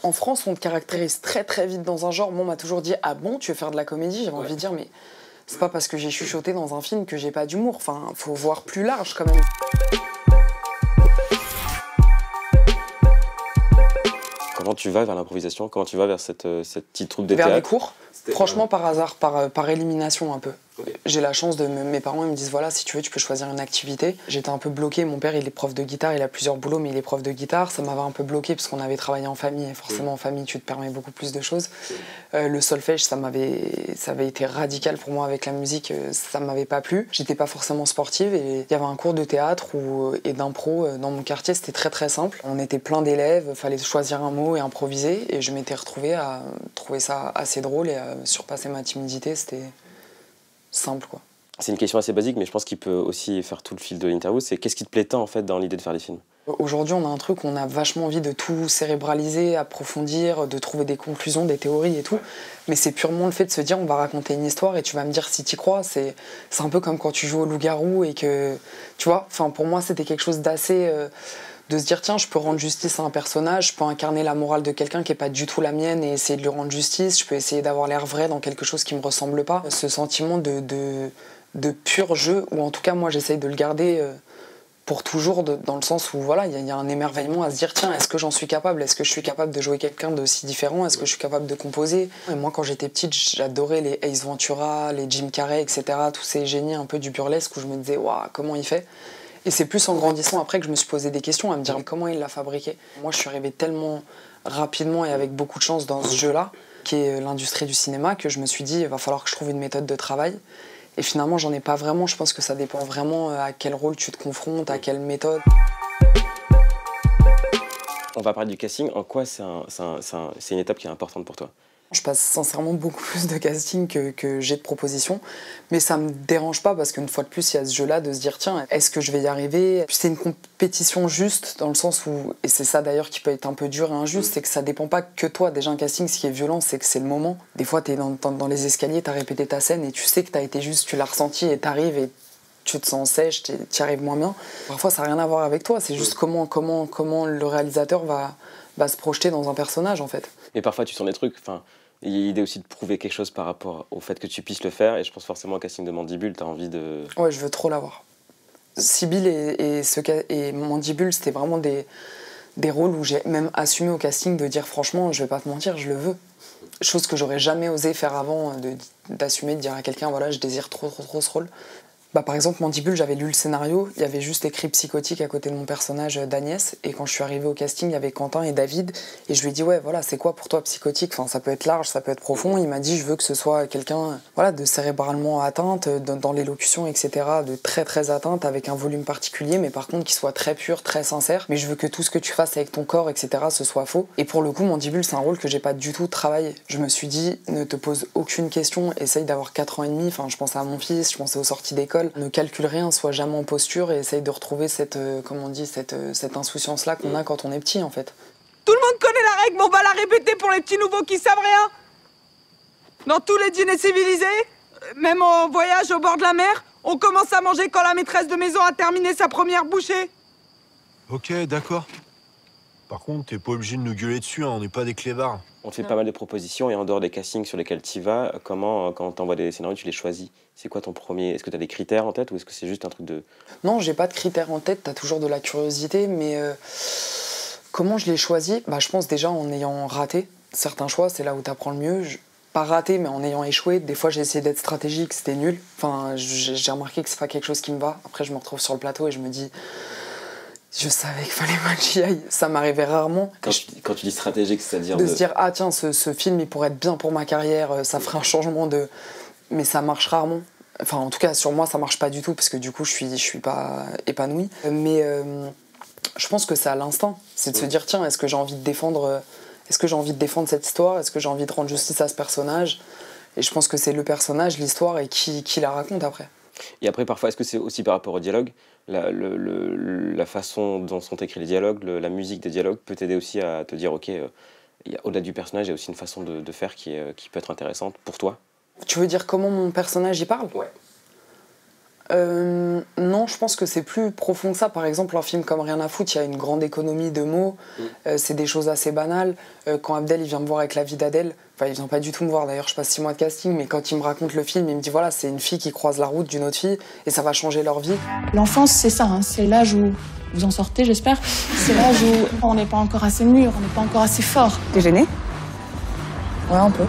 En France, on te caractérise très très vite dans un genre. Moi, on m'a toujours dit, ah bon, tu veux faire de la comédie? J'avais envie de dire, mais c'est pas parce que j'ai chuchoté dans un film que j'ai pas d'humour. Enfin, faut voir plus large quand même. Comment tu vas vers l'improvisation? Comment tu vas vers cette petite troupe de Vers théâtre? les cours, franchement par hasard, par élimination un peu. J'ai la chance de mes parents ils me disent voilà, si tu veux tu peux choisir une activité. J'étais un peu bloquée, mon père il est prof de guitare, il a plusieurs boulots mais il est prof de guitare, ça m'avait un peu bloquée parce qu'on avait travaillé en famille et forcément en famille tu te permets beaucoup plus de choses. Le solfège ça avait été radical pour moi avec la musique, ça m'avait pas plu. J'étais pas forcément sportive et il y avait un cours de théâtre et d'impro dans mon quartier, c'était très très simple. On était plein d'élèves, fallait choisir un mot et improviser et je m'étais retrouvée à trouver ça assez drôle et à surpasser ma timidité, c'était simple quoi. C'est une question assez basique, mais je pense qu'il peut aussi faire tout le fil de l'interview. C'est qu'est-ce qui te plaît tant en fait dans l'idée de faire des films? Aujourd'hui, on a un truc où on a vachement envie de tout cérébraliser, approfondir, de trouver des conclusions, des théories et tout. Mais c'est purement le fait de se dire on va raconter une histoire et tu vas me dire si t'y crois. C'est un peu comme quand tu joues au loup-garou et que, tu vois, enfin pour moi c'était quelque chose d'assez... de se dire tiens, je peux rendre justice à un personnage, je peux incarner la morale de quelqu'un qui n'est pas du tout la mienne et essayer de lui rendre justice, je peux essayer d'avoir l'air vrai dans quelque chose qui me ressemble pas. Ce sentiment de pur jeu, ou en tout cas moi j'essaye de le garder pour toujours, dans le sens où voilà, il y a un émerveillement à se dire tiens, est-ce que j'en suis capable? Est-ce que je suis capable de jouer quelqu'un de si différent? Est-ce que je suis capable de composer? Et moi quand j'étais petite, j'adorais les Ace Ventura, les Jim Carrey, etc. Tous ces génies un peu du burlesque où je me disais waouh, comment il fait? Et c'est plus en grandissant après que je me suis posé des questions à me dire comment il l'a fabriqué. Moi je suis arrivée tellement rapidement et avec beaucoup de chance dans ce jeu-là, qui est l'industrie du cinéma, que je me suis dit il va falloir que je trouve une méthode de travail. Et finalement j'en ai pas vraiment, je pense que ça dépend vraiment à quel rôle tu te confrontes, à quelle méthode. On va parler du casting. En quoi c'est une étape qui est importante pour toi? Je passe sincèrement beaucoup plus de casting que j'ai de propositions, mais ça me dérange pas parce qu'une fois de plus, il y a ce jeu-là de se dire tiens, est-ce que je vais y arriver? C'est une compétition juste dans le sens où, et c'est ça d'ailleurs qui peut être un peu dur et injuste, c'est que ça dépend pas que toi. Déjà un casting, ce qui est violent, c'est que c'est le moment. Des fois, t'es dans les escaliers, t'as répété ta scène et tu sais que t'as été juste, tu l'as ressenti et t'arrives et tu te sens sèche, t'y arrives moins bien. Parfois, ça n'a rien à voir avec toi, c'est juste comment le réalisateur va se projeter dans un personnage en fait. Mais parfois tu sens des trucs, enfin... Il y a l'idée aussi de prouver quelque chose par rapport au fait que tu puisses le faire, et je pense forcément au casting de Mandibule, t'as envie de... Ouais, je veux trop l'avoir. Sybille et Mandibule, c'était vraiment des rôles où j'ai même assumé au casting de dire franchement, je vais pas te mentir, je le veux. Chose que j'aurais jamais osé faire avant, d'assumer, de dire à quelqu'un voilà, je désire trop ce rôle. Bah, par exemple, Mandibule, j'avais lu le scénario, il y avait juste écrit psychotique à côté de mon personnage d'Agnès, et quand je suis arrivée au casting, il y avait Quentin et David, et je lui ai dit ouais, voilà, c'est quoi pour toi psychotique? Enfin, ça peut être large, ça peut être profond. Il m'a dit je veux que ce soit quelqu'un voilà, de cérébralement atteinte, dans l'élocution, etc., de très très atteinte, avec un volume particulier, mais par contre qui soit très pur, très sincère, mais je veux que tout ce que tu fasses avec ton corps, etc., ce soit faux. Et pour le coup, Mandibule, c'est un rôle que j'ai pas du tout travaillé. Je me suis dit ne te pose aucune question, essaye d'avoir 4 ans et demi, enfin, je pensais à mon fils, je pensais aux sorties d'école. Ne calcule rien, sois jamais en posture et essaye de retrouver cette insouciance-là qu'on a quand on est petit, en fait. Tout le monde connaît la règle, mais on va la répéter pour les petits nouveaux qui savent rien. Dans tous les dîners civilisés, même en voyage au bord de la mer, on commence à manger quand la maîtresse de maison a terminé sa première bouchée. Ok, d'accord. Par contre, t'es pas obligé de nous gueuler dessus, hein, on n'est pas des clébards. On te fait pas mal de propositions, et en dehors des castings sur lesquels tu vas, comment, quand t'envoies des scénarios, tu les choisis? C'est quoi ton premier? Est-ce que t'as des critères en tête, ou est-ce que c'est juste un truc de... Non, j'ai pas de critères en tête, t'as toujours de la curiosité, mais comment je les choisis? Bah, je pense déjà en ayant raté certains choix, c'est là où t'apprends le mieux. Pas raté, mais en ayant échoué. Des fois, j'ai essayé d'être stratégique, c'était nul. Enfin, j'ai remarqué que c'est pas quelque chose qui me va. Après, je me retrouve sur le plateau et je me dis... Je savais qu'il fallait pas que j'y aille. Ça m'arrivait rarement. Quand tu dis stratégique, c'est-à-dire de se dire ah tiens, ce film il pourrait être bien pour ma carrière, ça ferait un changement de... Mais ça marche rarement. Enfin en tout cas sur moi ça marche pas du tout parce que du coup je suis pas épanouie. Mais je pense que c'est à l'instinct. C'est de se dire tiens, est-ce que j'ai envie de défendre cette histoire? Est-ce que j'ai envie de rendre justice à ce personnage? Et je pense que c'est le personnage, l'histoire et qui la raconte après. Et après, parfois, est-ce que c'est aussi par rapport au dialogue, la façon dont sont écrits les dialogues, la musique des dialogues peut t'aider aussi à te dire, ok, au-delà du personnage, il y a aussi une façon de faire qui peut être intéressante pour toi? Tu veux dire comment mon personnage y parle? Ouais. Non, je pense que c'est plus profond que ça. Par exemple, un film comme Rien à foutre, il y a une grande économie de mots. C'est des choses assez banales. Quand Abdel il vient me voir avec La vie d'Adèle, enfin il vient pas du tout me voir d'ailleurs, je passe 6 mois de casting, mais quand il me raconte le film, il me dit voilà, c'est une fille qui croise la route d'une autre fille et ça va changer leur vie. L'enfance, c'est ça, hein, c'est l'âge où vous en sortez, j'espère. C'est l'âge où on n'est pas encore assez mûr, on n'est pas encore assez fort. T'es gênée? Ouais, un peu.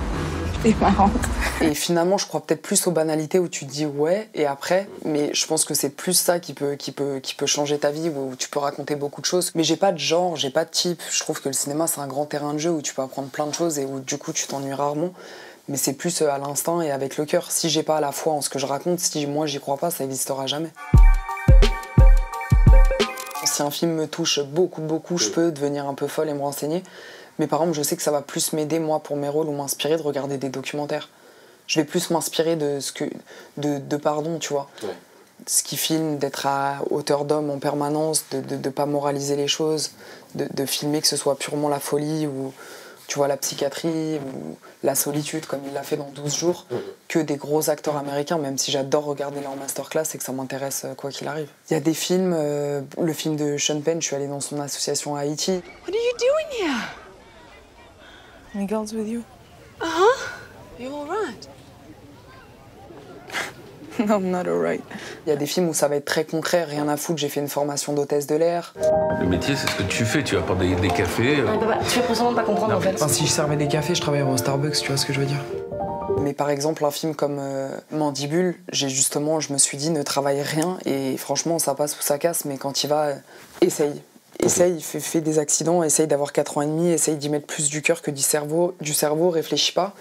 C'est marrant. Et finalement, je crois peut-être plus aux banalités où tu te dis ouais et après, mais je pense que c'est plus ça qui peut changer ta vie, où tu peux raconter beaucoup de choses. Mais j'ai pas de genre, j'ai pas de type. Je trouve que le cinéma, c'est un grand terrain de jeu où tu peux apprendre plein de choses et où du coup, tu t'ennuies rarement. Mais c'est plus à l'instinct et avec le cœur. Si j'ai pas la foi en ce que je raconte, si moi j'y crois pas, ça n'existera jamais. Si un film me touche beaucoup, je peux devenir un peu folle et me renseigner. Mais par exemple, je sais que ça va plus m'aider, moi, pour mes rôles, ou m'inspirer de regarder des documentaires. Je vais plus m'inspirer de pardon, tu vois. Ouais. Ce qui filme, d'être à hauteur d'homme en permanence, de pas moraliser les choses, de filmer que ce soit purement la folie, ou tu vois, la psychiatrie, ou la solitude, comme il l'a fait dans 12 jours, que des gros acteurs américains, même si j'adore regarder leur masterclass et que ça m'intéresse quoi qu'il arrive. Il y a des films, le film de Sean Penn, je suis allée dans son association à Haïti. What are you doing here? Any girls with you? You all right? No, I'm not alright. Il y a des films où ça va être très concret, rien à foutre, j'ai fait une formation d'hôtesse de l'air. Le métier, c'est ce que tu fais, tu apportes des cafés. Tu vas forcément pas comprendre en fait. Enfin, si je servais des cafés, je travaillerais au Starbucks, tu vois ce que je veux dire. Mais par exemple, un film comme Mandibule, je me suis dit ne travaille rien et franchement, ça passe ou ça casse, mais quand il va, essaye. Essaye, fais des accidents, essaye d'avoir 4 ans et demi, essaye d'y mettre plus du cœur que du cerveau, réfléchis pas.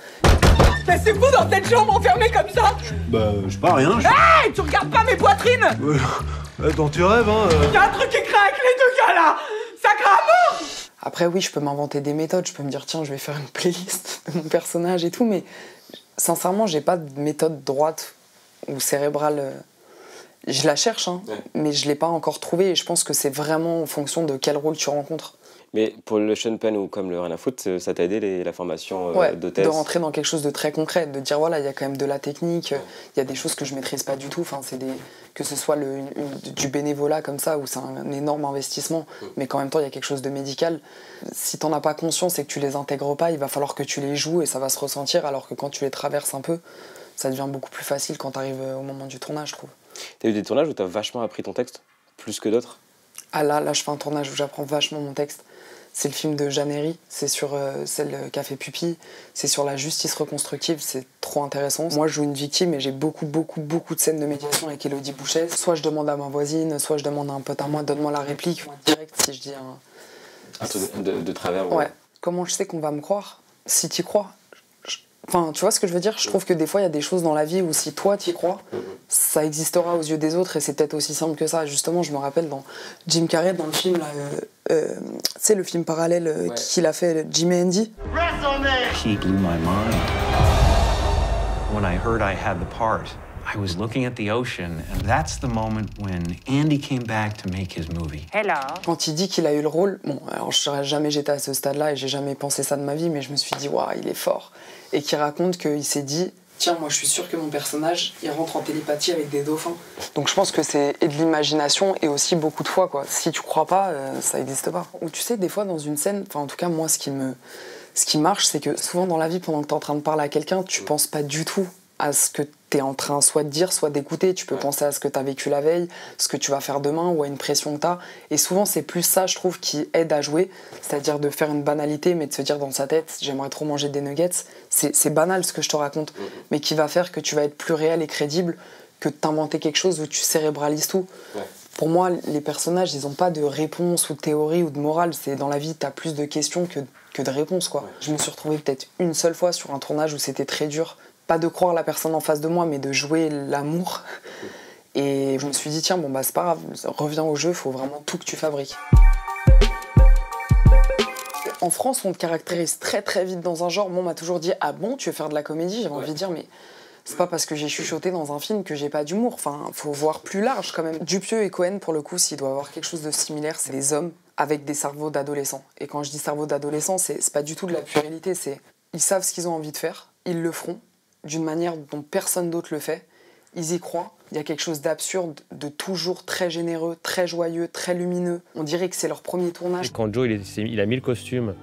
Mais c'est fou dans cette chambre enfermée comme ça! Bah, je sais pas, rien. Hey, tu regardes pas mes poitrines! Dans tes rêves, hein. Y'a un truc qui craque, les deux gars là! Sacré amour! Après, oui, je peux m'inventer des méthodes, je peux me dire, tiens, je vais faire une playlist de mon personnage et tout, mais sincèrement, j'ai pas de méthode droite ou cérébrale. Je la cherche, hein, mais je l'ai pas encore trouvée et je pense que c'est vraiment en fonction de quel rôle tu rencontres. Mais pour le Sean Penn ou comme le Rien à foutre, ça t'a aidé la formation d'hôtesse? De rentrer dans quelque chose de très concret, de dire voilà, il y a quand même de la technique, il y a des choses que je maîtrise pas du tout, enfin, que ce soit du bénévolat comme ça, où c'est un énorme investissement, mais qu'en même temps il y a quelque chose de médical. Si t'en as pas conscience et que tu les intègres pas, il va falloir que tu les joues et ça va se ressentir, alors que quand tu les traverses un peu, ça devient beaucoup plus facile quand t'arrives au moment du tournage, je trouve. T'as eu des tournages où t'as vachement appris ton texte, plus que d'autres? Ah là, je fais un tournage où j'apprends vachement mon texte. C'est le film de Jeanne Herry, c'est sur celle qui a fait Pupille, c'est sur la justice reconstructive, c'est trop intéressant. Moi, je joue une victime et j'ai beaucoup de scènes de médiation avec Élodie Bouchet. Soit je demande à ma voisine, soit je demande à un pote à moi, donne-moi la réplique, direct si je dis un... Un truc de travers, ouais. Comment je sais qu'on va me croire? Si t'y crois. Enfin, tu vois ce que je veux dire? Je trouve que des fois, il y a des choses dans la vie où si toi t'y crois, ça existera aux yeux des autres et c'est peut-être aussi simple que ça. Justement, je me rappelle dans Jim Carrey, dans le film, tu sais, le film parallèle qu'il a fait, Jim et Andy. He blew my mind. When I heard I had the part, I was looking at the ocean, and that's the moment when Andy came back to make his movie. Hello. Quand il dit qu'il a eu le rôle, bon, alors je serais jamais j'étais à ce stade-là et j'ai jamais pensé ça de ma vie, mais je me suis dit, waouh, il est fort. Et qui raconte qu'il s'est dit, tiens, moi je suis sûr que mon personnage, il rentre en télépathie avec des dauphins. Donc je pense que c'est et de l'imagination et aussi beaucoup de foi, quoi. Si tu crois pas, ça n'existe pas. Ou tu sais, des fois dans une scène, enfin en tout cas moi ce qui marche, c'est que souvent dans la vie, pendant que t'es en train de parler à quelqu'un, tu penses pas du tout à ce que t'es en train soit de dire, soit d'écouter. Tu peux penser à ce que t'as vécu la veille, ce que tu vas faire demain ou à une pression que t'as. Et souvent, c'est plus ça, je trouve, qui aide à jouer. C'est-à-dire de faire une banalité, mais de se dire dans sa tête, j'aimerais trop manger des nuggets. C'est banal ce que je te raconte, mais qui va faire que tu vas être plus réel et crédible que de t'inventer quelque chose où tu cérébralises tout. Ouais. Pour moi, les personnages, ils ont pas de réponse ou de théorie ou de morale. C'est dans la vie, t'as plus de questions que de réponses, quoi. Ouais. Je me suis retrouvée peut-être une seule fois sur un tournage où c'était très dur. Pas de croire la personne en face de moi, mais de jouer l'amour. Et je me suis dit, tiens, bon, bah c'est pas grave, reviens au jeu, faut vraiment tout que tu fabriques. En France, on te caractérise très très vite dans un genre. Moi, on m'a toujours dit, ah bon, tu veux faire de la comédie? J'avais envie de dire, mais c'est pas parce que j'ai chuchoté dans un film que j'ai pas d'humour. Enfin, faut voir plus large quand même. Dupieux et Cohen, pour le coup, s'il doit avoir quelque chose de similaire, c'est des hommes avec des cerveaux d'adolescents. Et quand je dis cerveau d'adolescent, c'est pas du tout de la puérilité, c'est ils savent ce qu'ils ont envie de faire, ils le feront d'une manière dont personne d'autre le fait, ils y croient. Il y a quelque chose d'absurde, de toujours très généreux, très joyeux, très lumineux. On dirait que c'est leur premier tournage. Et quand Joe il a mis le costume,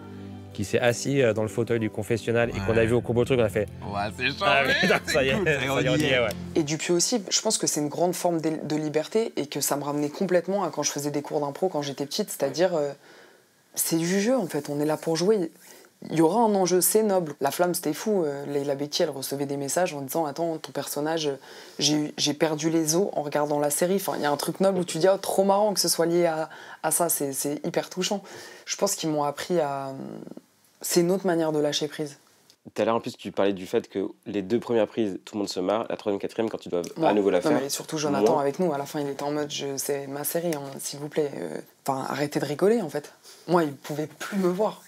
qui s'est assis dans le fauteuil du confessionnal et qu'on a vu au combo truc, on a fait Ouais, c'est ah, putain, ça y est, on y est, ouais. Et Dupieux aussi, je pense que c'est une grande forme de liberté et que ça me ramenait complètement à quand je faisais des cours d'impro quand j'étais petite, c'est-à-dire c'est du jeu en fait, on est là pour jouer. Il y aura un enjeu, c'est noble. La Flamme, c'était fou. Leila Bekti, elle recevait des messages en disant « Attends, ton personnage, j'ai perdu les os en regardant la série. » Enfin, il y a un truc noble où tu dis « Oh, trop marrant que ce soit lié à ça. » C'est hyper touchant. Je pense qu'ils m'ont appris à... C'est une autre manière de lâcher prise. Tout à l'heure, en plus, tu parlais du fait que les 2 premières prises, tout le monde se marre. La 3e, 4e, quand tu dois à nouveau la faire. Non, mais surtout Jonathan avec nous. À la fin, il était en mode c'est ma série, hein, s'il vous plaît. Enfin, arrêtez de rigoler, en fait. Moi, il pouvait plus me voir.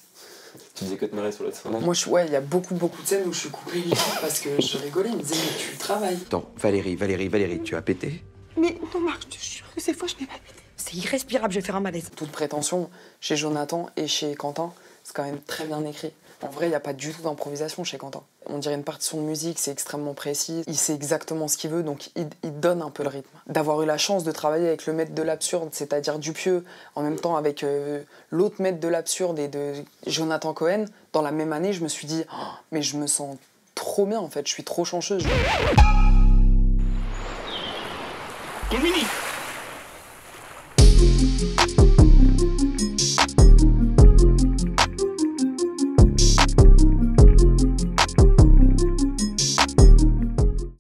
Tu disais que te marrais sur le tournage. Moi, il y a beaucoup de scènes où je suis coupée parce que je rigolais. Il me disait mais tu travailles. Attends, Valérie, tu as pété? Mais non, Marc, je te jure que cette fois, je n'ai pas pété. C'est irrespirable, je vais faire un malaise. Toute prétention, chez Jonathan et chez Quentin, c'est quand même très bien écrit. En vrai, il n'y a pas du tout d'improvisation chez Quentin. On dirait une partition de musique, c'est extrêmement précis. Il sait exactement ce qu'il veut, donc il donne un peu le rythme. D'avoir eu la chance de travailler avec le maître de l'absurde, c'est-à-dire Dupieux, en même temps avec l'autre maître de l'absurde et de Jonathan Cohen, dans la même année, je me suis dit oh, mais je me sens trop bien en fait, je suis trop chanceuse. Dominique